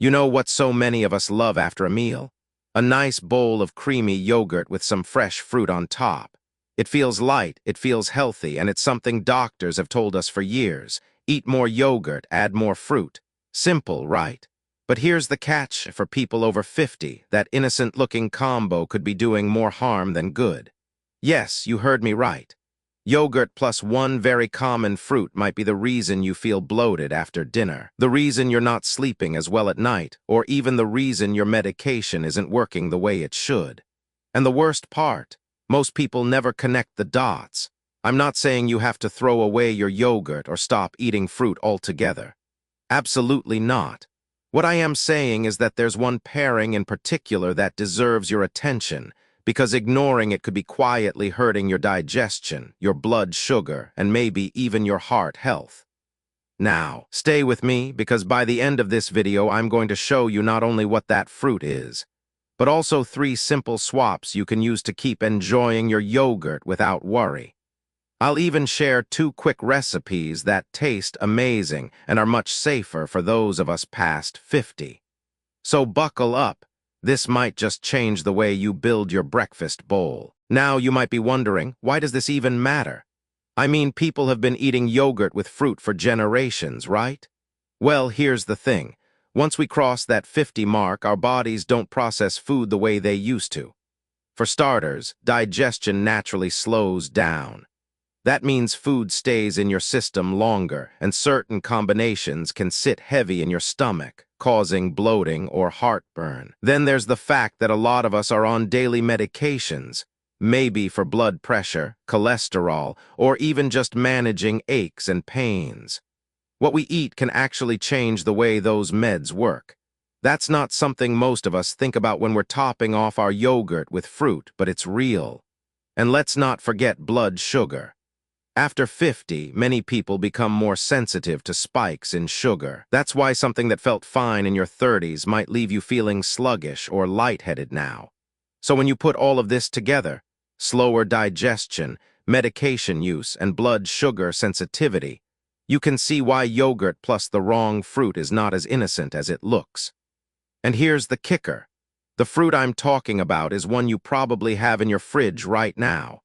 You know what so many of us love after a meal? A nice bowl of creamy yogurt with some fresh fruit on top. It feels light, it feels healthy, and it's something doctors have told us for years. Eat more yogurt, add more fruit. Simple, right? But here's the catch for people over 50. That innocent-looking combo could be doing more harm than good. Yes, you heard me right. Yogurt plus one very common fruit might be the reason you feel bloated after dinner, the reason you're not sleeping as well at night, or even the reason your medication isn't working the way it should. And the worst part, most people never connect the dots. I'm not saying you have to throw away your yogurt or stop eating fruit altogether. Absolutely not. What I am saying is that there's one pairing in particular that deserves your attention, because ignoring it could be quietly hurting your digestion, your blood sugar, and maybe even your heart health. Now, stay with me, because by the end of this video I'm going to show you not only what that fruit is, but also 3 simple swaps you can use to keep enjoying your yogurt without worry. I'll even share 2 quick recipes that taste amazing and are much safer for those of us past 50. So buckle up. This might just change the way you build your breakfast bowl. Now you might be wondering, why does this even matter? I mean, people have been eating yogurt with fruit for generations, right? Well, here's the thing. Once we cross that 50 mark, our bodies don't process food the way they used to. For starters, digestion naturally slows down. That means food stays in your system longer, and certain combinations can sit heavy in your stomach, causing bloating or heartburn. Then there's the fact that a lot of us are on daily medications, maybe for blood pressure, cholesterol, or even just managing aches and pains. What we eat can actually change the way those meds work. That's not something most of us think about when we're topping off our yogurt with fruit, but it's real. And let's not forget blood sugar. After 50, many people become more sensitive to spikes in sugar. That's why something that felt fine in your 30s might leave you feeling sluggish or lightheaded now. So when you put all of this together, slower digestion, medication use, and blood sugar sensitivity, you can see why yogurt plus the wrong fruit is not as innocent as it looks. And here's the kicker. The fruit I'm talking about is one you probably have in your fridge right now.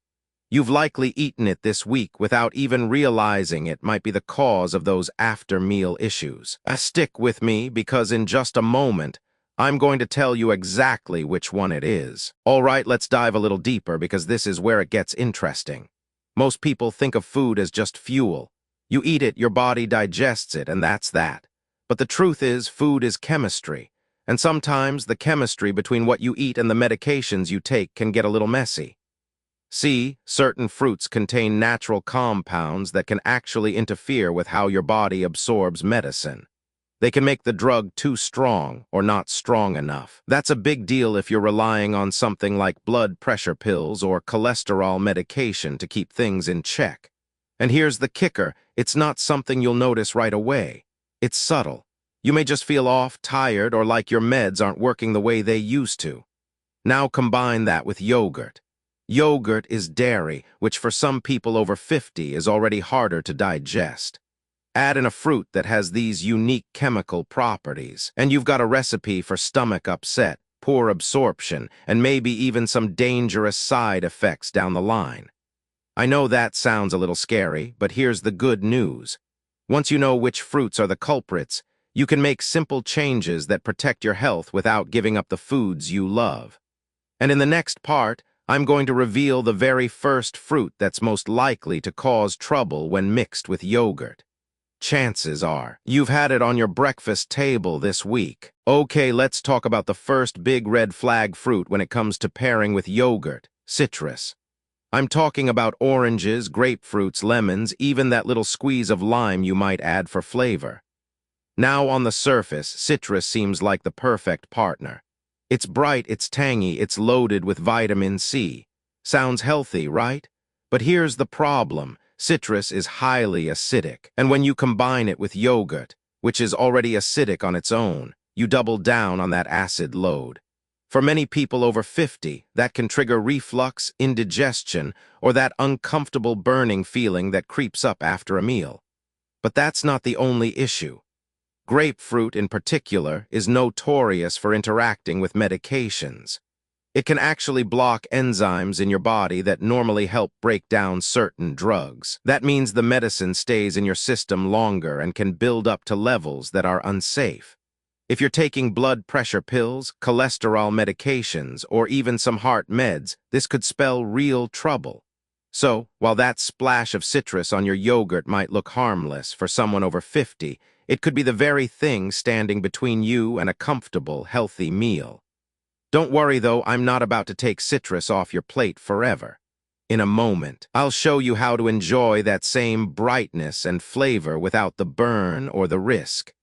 You've likely eaten it this week without even realizing it might be the cause of those after-meal issues. Stick with me, because in just a moment, I'm going to tell you exactly which one it is. All right, let's dive a little deeper, because this is where it gets interesting. Most people think of food as just fuel. You eat it, your body digests it, and that's that. But the truth is, food is chemistry. And sometimes the chemistry between what you eat and the medications you take can get a little messy. See, certain fruits contain natural compounds that can actually interfere with how your body absorbs medicine. They can make the drug too strong or not strong enough. That's a big deal if you're relying on something like blood pressure pills or cholesterol medication to keep things in check. And here's the kicker, it's not something you'll notice right away. It's subtle. You may just feel off, tired, or like your meds aren't working the way they used to. Now combine that with yogurt. Yogurt is dairy, which for some people over 50 is already harder to digest. Add in a fruit that has these unique chemical properties, and you've got a recipe for stomach upset, poor absorption, and maybe even some dangerous side effects down the line. I know that sounds a little scary, but here's the good news. Once you know which fruits are the culprits, you can make simple changes that protect your health without giving up the foods you love. And in the next part, I'm going to reveal the very first fruit that's most likely to cause trouble when mixed with yogurt. Chances are, you've had it on your breakfast table this week. Okay, let's talk about the first big red flag fruit when it comes to pairing with yogurt: citrus. I'm talking about oranges, grapefruits, lemons, even that little squeeze of lime you might add for flavor. Now, on the surface, citrus seems like the perfect partner. It's bright, it's tangy, it's loaded with vitamin C. Sounds healthy, right? But here's the problem. Citrus is highly acidic, and when you combine it with yogurt, which is already acidic on its own, you double down on that acid load. For many people over 50, that can trigger reflux, indigestion, or that uncomfortable burning feeling that creeps up after a meal. But that's not the only issue. Grapefruit, in particular, is notorious for interacting with medications. It can actually block enzymes in your body that normally help break down certain drugs. That means the medicine stays in your system longer and can build up to levels that are unsafe. If you're taking blood pressure pills, cholesterol medications, or even some heart meds, this could spell real trouble. So, while that splash of citrus on your yogurt might look harmless for someone over 50, it could be the very thing standing between you and a comfortable, healthy meal. Don't worry though, I'm not about to take citrus off your plate forever. In a moment, I'll show you how to enjoy that same brightness and flavor without the burn or the risk.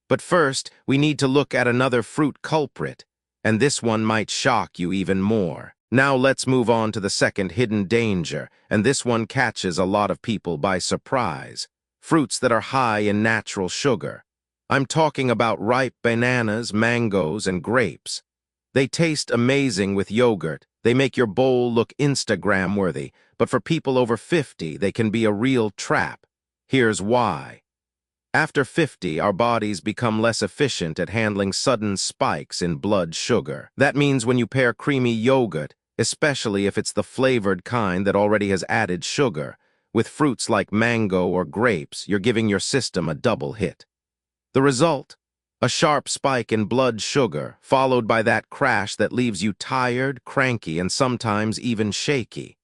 But first, we need to look at another fruit culprit, and this one might shock you even more. Now let's move on to the second hidden danger, and this one catches a lot of people by surprise. Fruits that are high in natural sugar. I'm talking about ripe bananas, mangoes, and grapes. They taste amazing with yogurt. They make your bowl look Instagram-worthy, but for people over 50, they can be a real trap. Here's why. After 50, our bodies become less efficient at handling sudden spikes in blood sugar. That means when you pair creamy yogurt, especially if it's the flavored kind that already has added sugar, with fruits like mango or grapes, you're giving your system a double hit. The result? A sharp spike in blood sugar, followed by that crash that leaves you tired, cranky, and sometimes even shaky.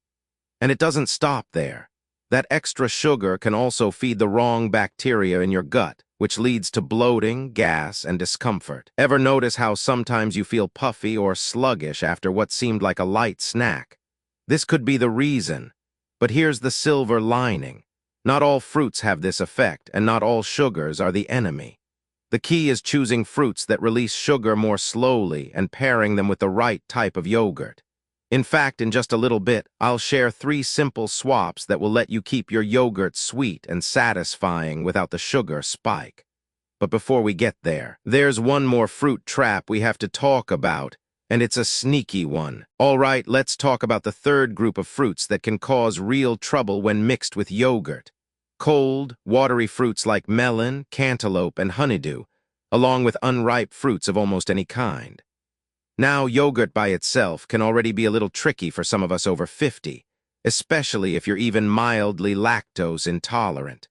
And it doesn't stop there. That extra sugar can also feed the wrong bacteria in your gut, which leads to bloating, gas, and discomfort. Ever notice how sometimes you feel puffy or sluggish after what seemed like a light snack? This could be the reason. But here's the silver lining. Not all fruits have this effect, and not all sugars are the enemy. The key is choosing fruits that release sugar more slowly and pairing them with the right type of yogurt. In fact, in just a little bit, I'll share 3 simple swaps that will let you keep your yogurt sweet and satisfying without the sugar spike. But before we get there, there's one more fruit trap we have to talk about, and it's a sneaky one. All right, let's talk about the third group of fruits that can cause real trouble when mixed with yogurt. Cold, watery fruits like melon, cantaloupe, and honeydew, along with unripe fruits of almost any kind. Now, yogurt by itself can already be a little tricky for some of us over 50, especially if you're even mildly lactose intolerant.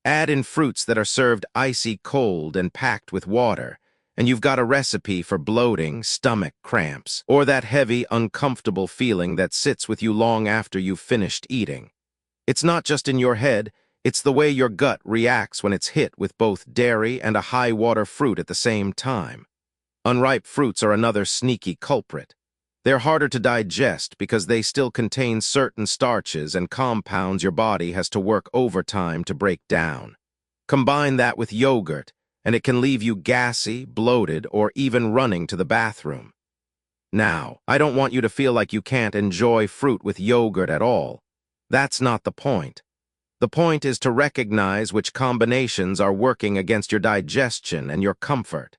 Add in fruits that are served icy cold and packed with water, and you've got a recipe for bloating, stomach cramps, or that heavy, uncomfortable feeling that sits with you long after you've finished eating. It's not just in your head, it's the way your gut reacts when it's hit with both dairy and a high-water fruit at the same time. Unripe fruits are another sneaky culprit. They're harder to digest because they still contain certain starches and compounds your body has to work overtime to break down. Combine that with yogurt, and it can leave you gassy, bloated, or even running to the bathroom. Now, I don't want you to feel like you can't enjoy fruit with yogurt at all. That's not the point. The point is to recognize which combinations are working against your digestion and your comfort.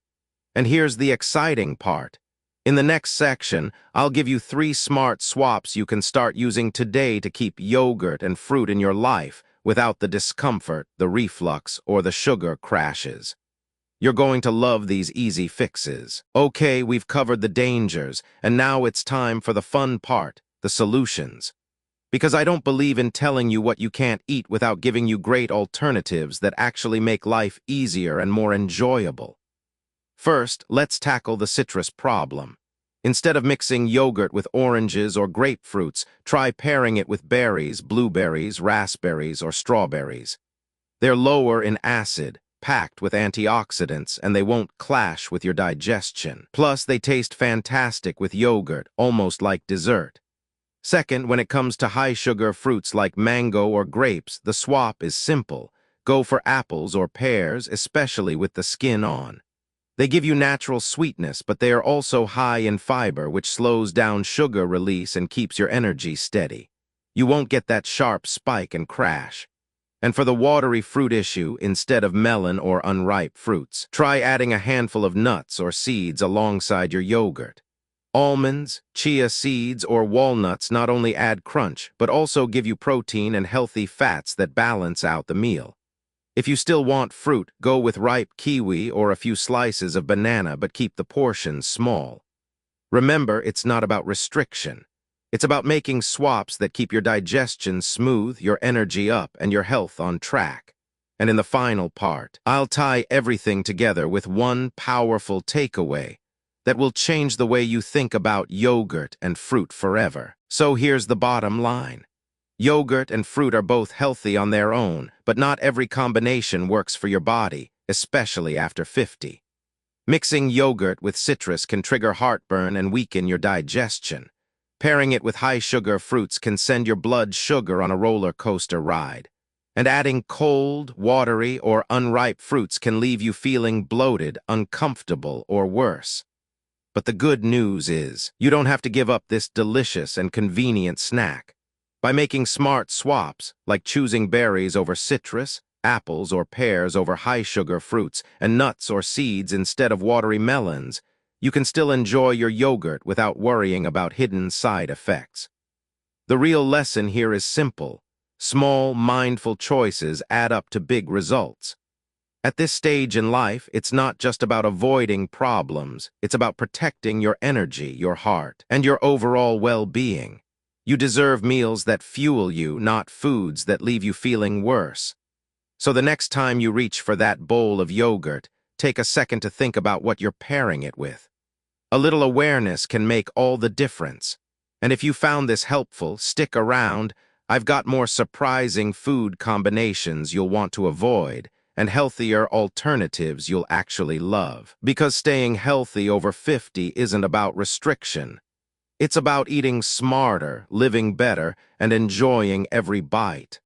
And here's the exciting part. In the next section, I'll give you 3 smart swaps you can start using today to keep yogurt and fruit in your life without the discomfort, the reflux, or the sugar crashes. You're going to love these easy fixes. Okay, we've covered the dangers, and now it's time for the fun part, the solutions. Because I don't believe in telling you what you can't eat without giving you great alternatives that actually make life easier and more enjoyable. First, let's tackle the citrus problem. Instead of mixing yogurt with oranges or grapefruits, try pairing it with berries, blueberries, raspberries, or strawberries. They're lower in acid, packed with antioxidants, and they won't clash with your digestion. Plus, they taste fantastic with yogurt, almost like dessert. Second, when it comes to high-sugar fruits like mango or grapes, the swap is simple. Go for apples or pears, especially with the skin on. They give you natural sweetness, but they are also high in fiber, which slows down sugar release and keeps your energy steady. You won't get that sharp spike and crash. And for the watery fruit issue, instead of melon or unripe fruits, try adding a handful of nuts or seeds alongside your yogurt. Almonds, chia seeds, or walnuts not only add crunch, but also give you protein and healthy fats that balance out the meal. If you still want fruit, go with ripe kiwi or a few slices of banana, but keep the portions small. Remember, it's not about restriction. It's about making swaps that keep your digestion smooth, your energy up, and your health on track. And in the final part, I'll tie everything together with one powerful takeaway that will change the way you think about yogurt and fruit forever. So here's the bottom line. Yogurt and fruit are both healthy on their own, but not every combination works for your body, especially after 50. Mixing yogurt with citrus can trigger heartburn and weaken your digestion. Pairing it with high-sugar fruits can send your blood sugar on a roller coaster ride. And adding cold, watery, or unripe fruits can leave you feeling bloated, uncomfortable, or worse. But the good news is, you don't have to give up this delicious and convenient snack. By making smart swaps, like choosing berries over citrus, apples or pears over high-sugar fruits, and nuts or seeds instead of watery melons, you can still enjoy your yogurt without worrying about hidden side effects. The real lesson here is simple. Small, mindful choices add up to big results. At this stage in life, it's not just about avoiding problems. It's about protecting your energy, your heart, and your overall well-being. You deserve meals that fuel you, not foods that leave you feeling worse. So the next time you reach for that bowl of yogurt, take a second to think about what you're pairing it with. A little awareness can make all the difference. And if you found this helpful, stick around. I've got more surprising food combinations you'll want to avoid, and healthier alternatives you'll actually love. Because staying healthy over 50 isn't about restriction. It's about eating smarter, living better, and enjoying every bite.